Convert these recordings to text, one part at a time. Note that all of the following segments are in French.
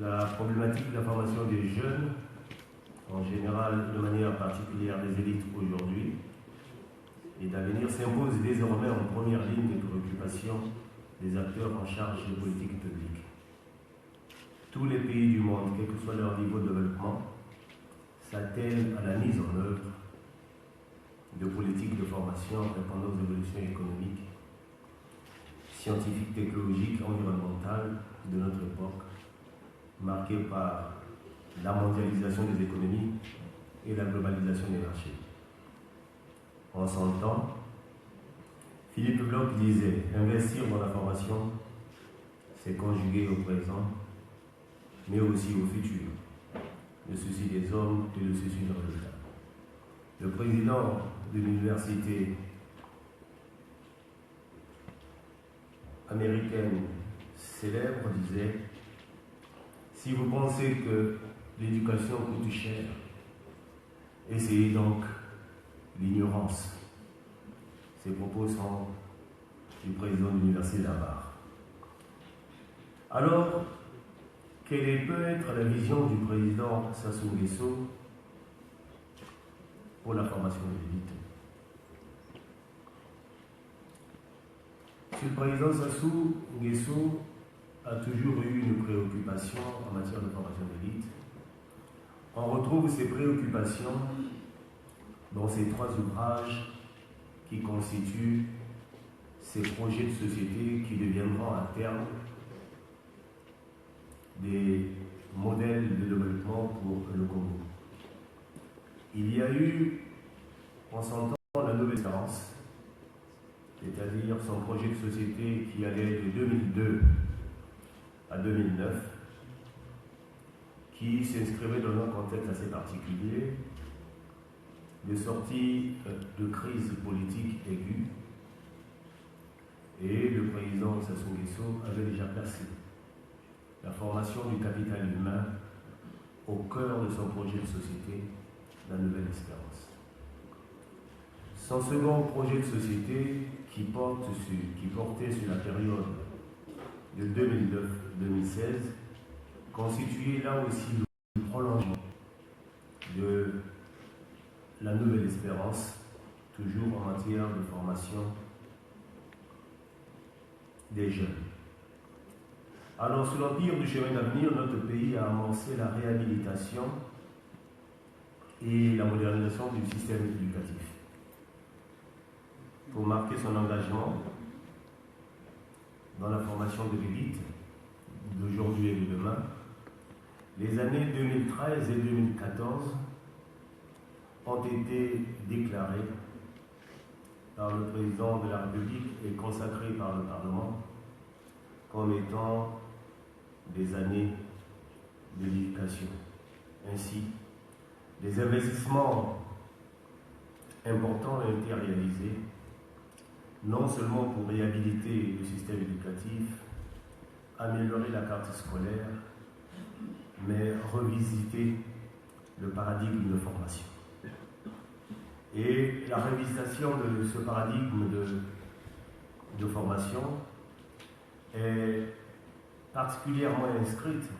La problématique de la formation des jeunes, en général de manière particulière des élites aujourd'hui, et d'avenir s'impose désormais en première ligne des préoccupations des acteurs en charge des politiques publiques. Tous les pays du monde, quel que soit leur niveau de développement, s'attellent à la mise en œuvre de politiques de formation répondant aux évolutions économiques, scientifiques, technologiques, environnementales de notre époque, marquée par la mondialisation des économies et la globalisation des marchés. En son temps, Philippe Bloch disait « Investir dans la formation, c'est conjuguer au présent, mais aussi au futur, le souci des hommes et le souci du résultat. » Le président de l'université américaine célèbre disait « Si vous pensez que l'éducation coûte cher, essayez donc l'ignorance. » Ces propos sont du président de l'université d'Harvard. Alors, quelle peut être la vision du président Sassou Nguesso pour la formation de l'élite? Le président Sassou Nguesso a toujours eu une préoccupation en matière de formation d'élite. On retrouve ces préoccupations dans ces trois ouvrages qui constituent ces projets de société qui deviendront à terme des modèles de développement pour le Congo. Il y a eu, en son temps, la Nouvelle Espérance, c'est-à-dire son projet de société qui allait de 2002 à 2009, qui s'inscrivait dans un contexte assez particulier de sortie de crise politique aiguë, et le président Sassou Nguesso avait déjà placé la formation du capital humain au cœur de son projet de société, la Nouvelle Espérance. Son second projet de société, qui portait sur la période de 2009-2016, constituait là aussi le prolongement de la Nouvelle Espérance, toujours en matière de formation des jeunes. Alors, sous l'empire du chemin d'avenir, notre pays a amorcé la réhabilitation et la modernisation du système éducatif. Pour marquer son engagement dans la formation de l'élite d'aujourd'hui et de demain, les années 2013 et 2014 ont été déclarées par le président de la République et consacrées par le Parlement comme étant des années de l'éducation. Ainsi, des investissements importants ont été réalisés, non seulement pour réhabiliter le système éducatif, améliorer la carte scolaire, mais revisiter le paradigme de formation. Et la révisitation de ce paradigme de formation est particulièrement inscrite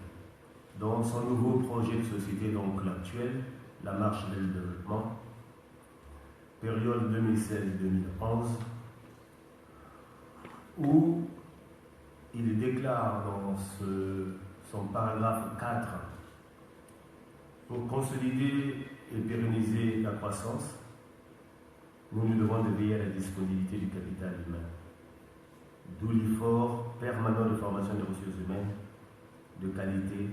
dans son nouveau projet de société, donc l'actuel, la marche vers le développement, période 2016-2011, où il déclare dans son paragraphe 4, pour consolider et pérenniser la croissance, nous nous devons de veiller à la disponibilité du capital humain, d'où l'effort permanent de formation des ressources humaines de qualité,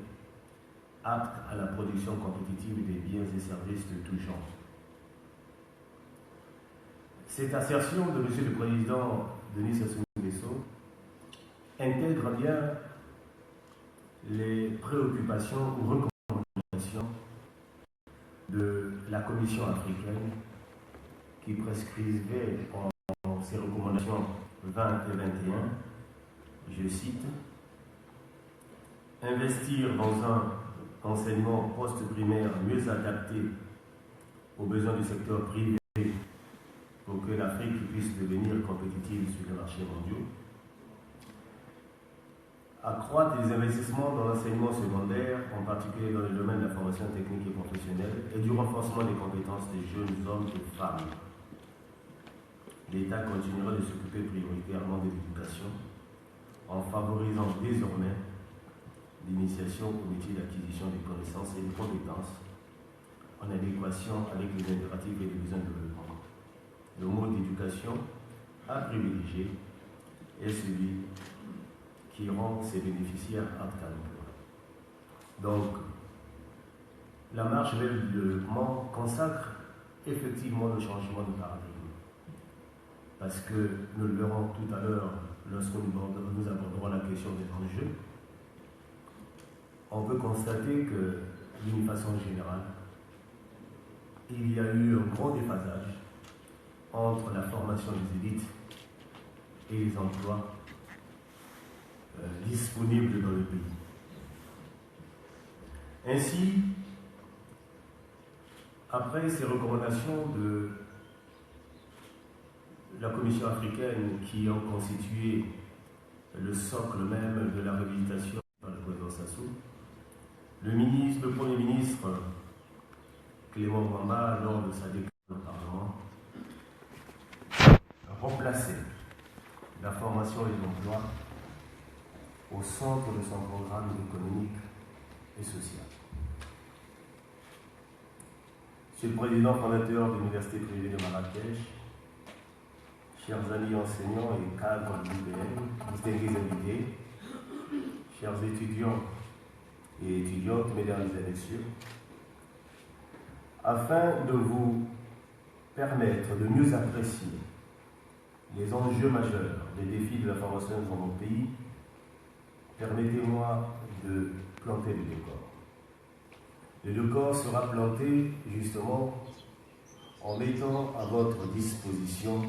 aptes à la production compétitive des biens et services de tout genre. Cette assertion de M. le Président Denis Sassou Nguesso intègre bien les préoccupations ou recommandations de la Commission africaine qui prescrivait en ses recommandations 20 et 21, je cite, « Investir dans un enseignement post-primaire mieux adapté aux besoins du secteur privé pour que l'Afrique puisse devenir compétitive sur les marchés mondiaux. accroître les investissements dans l'enseignement secondaire, en particulier dans le domaine de la formation technique et professionnelle, et du renforcement des compétences des jeunes hommes et femmes. L'État continuera de s'occuper prioritairement de l'éducation, en favorisant désormais l'initiation au métier d'acquisition des connaissances et des compétences, en adéquation avec les impératifs et les besoins de développement. Le mode d'éducation à privilégier est celui qui rend ses bénéficiaires aptes à l'emploi. Donc, la marche vers le développement consacre effectivement le changement de paradigme. Parce que nous le verrons tout à l'heure lorsque nous aborderons la question des enjeux, on peut constater que, d'une façon générale, il y a eu un grand déphasage entre la formation des élites et les emplois disponibles dans le pays. Ainsi, après ces recommandations de la Commission africaine qui ont constitué le socle même de la réhabilitation par le président Sassou, le Premier ministre Clément Mbamba, lors de sa déclaration au Parlement, remplaçait la formation et l'emploi au centre de son programme économique et social. Monsieur le Président fondateur de l'Université privée de Marrakech, chers amis enseignants et cadres de l'UPM, distingués invités, chers étudiants et étudiantes, mesdames et messieurs, afin de vous permettre de mieux apprécier les enjeux majeurs, les défis de la formation dans mon pays, permettez-moi de planter le décor. Le décor sera planté justement en mettant à votre disposition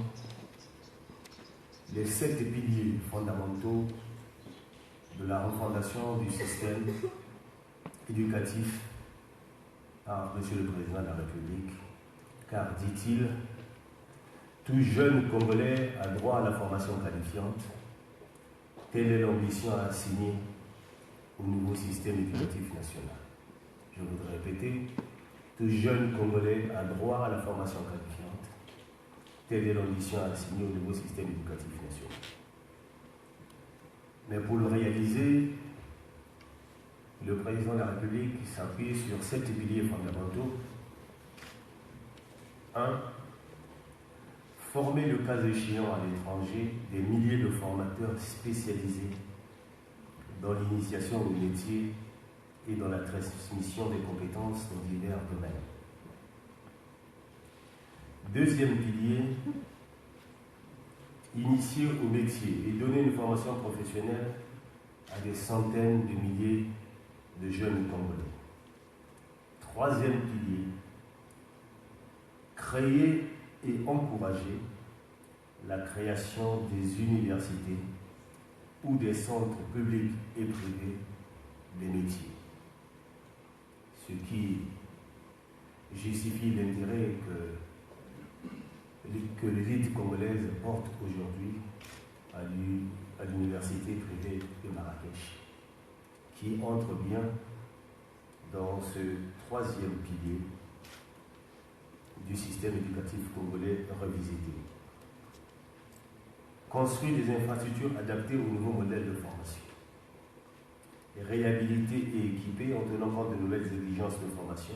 les 7 piliers fondamentaux de la refondation du système éducatif par M. le Président de la République, car, dit-il, tout jeune Congolais a droit à la formation qualifiante. Telle est l'ambition à assigner au nouveau système éducatif national. Je voudrais répéter, tout jeune Congolais a droit à la formation qualifiante. Telle est l'ambition à assigner au nouveau système éducatif national. Mais pour le réaliser, le Président de la République s'appuie sur 7 piliers fondamentaux. 1. Former le cas échéant à l'étranger des milliers de formateurs spécialisés dans l'initiation au métier et dans la transmission des compétences dans divers domaines. Deuxième pilier, initier au métier et donner une formation professionnelle à des centaines de milliers de jeunes Congolais. Troisième pilier, créer et encourager la création des universités ou des centres publics et privés des métiers. Ce qui justifie l'intérêt que l'élite congolaise porte aujourd'hui à l'université privée de Marrakech, qui entre bien dans ce troisième pilier du système éducatif congolais revisité. Construire des infrastructures adaptées au nouveau modèle de formation. Et réhabiliter et équiper en tenant compte de nouvelles exigences de formation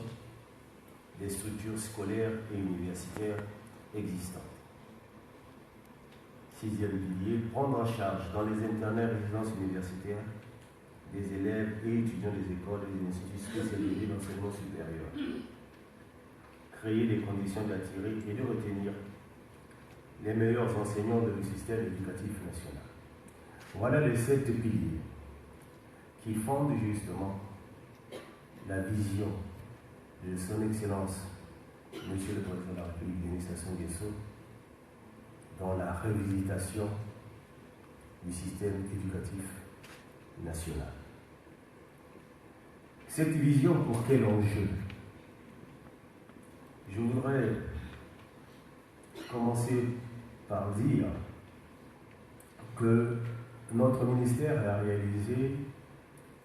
des structures scolaires et universitaires existantes. Sixième pilier, prendre en charge dans les internats et résidences universitaires des élèves et étudiants des écoles et des instituts spécialisés d'enseignement supérieur. Créer les conditions d'attirer et de retenir les meilleurs enseignants de le système éducatif national. Voilà les 7 piliers qui fondent justement la vision de son Excellence, Monsieur le Président de la République, Denis Sassou Nguesso, dans la révisitation du système éducatif national. Cette vision, pour quel enjeu? Je voudrais commencer par dire que notre ministère a réalisé